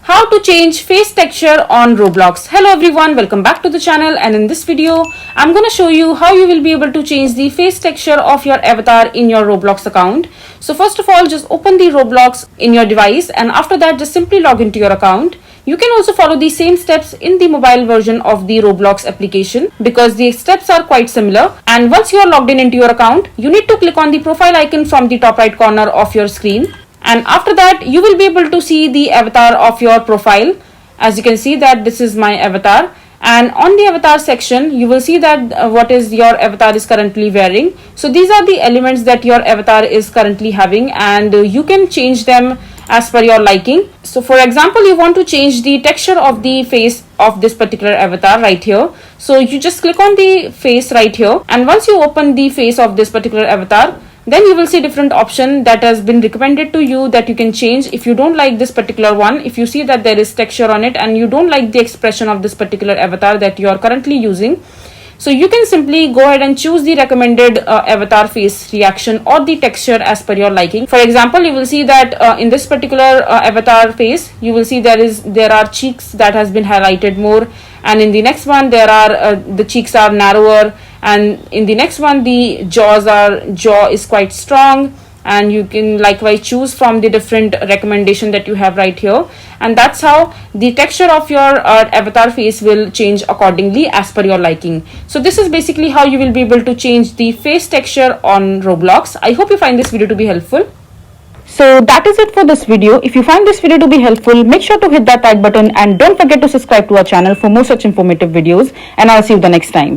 How to change face texture on Roblox. Hello everyone, welcome back to the channel, and in this video I'm going to show you how you will be able to change the face texture of your avatar in your Roblox account. So first of all, just open the Roblox in your device, and after that just simply log into your account. You can also follow the same steps in the mobile version of the Roblox application because the steps are quite similar. And once you are logged in into your account, you need to click on the profile icon from the top right corner of your screen. And after that, you will be able to see the avatar of your profile. As you can see that this is my avatar. And on the avatar section, you will see that what is your avatar is currently wearing. So these are the elements that your avatar is currently having, and you can change them as per your liking. So for example, you want to change the texture of the face of this particular avatar right here. So you just click on the face right here, and once you open the face of this particular avatar, then you will see different option that has been recommended to you that you can change. If you don't like this particular one, if you see that there is texture on it and you don't like the expression of this particular avatar that you are currently using, so you can simply go ahead and choose the recommended avatar face reaction or the texture as per your liking. For example, you will see that in this particular avatar face, you will see there are cheeks that has been highlighted more, and in the next one there are the cheeks are narrower, and in the next one the jaw is quite strong. And you can likewise choose from the different recommendation that you have right here, and that's how the texture of your avatar face will change accordingly as per your liking. So this is basically how you will be able to change the face texture on Roblox. I hope you find this video to be helpful. So that is it for this video. If you find this video to be helpful, make sure to hit that like button and don't forget to subscribe to our channel for more such informative videos, and I'll see you the next time.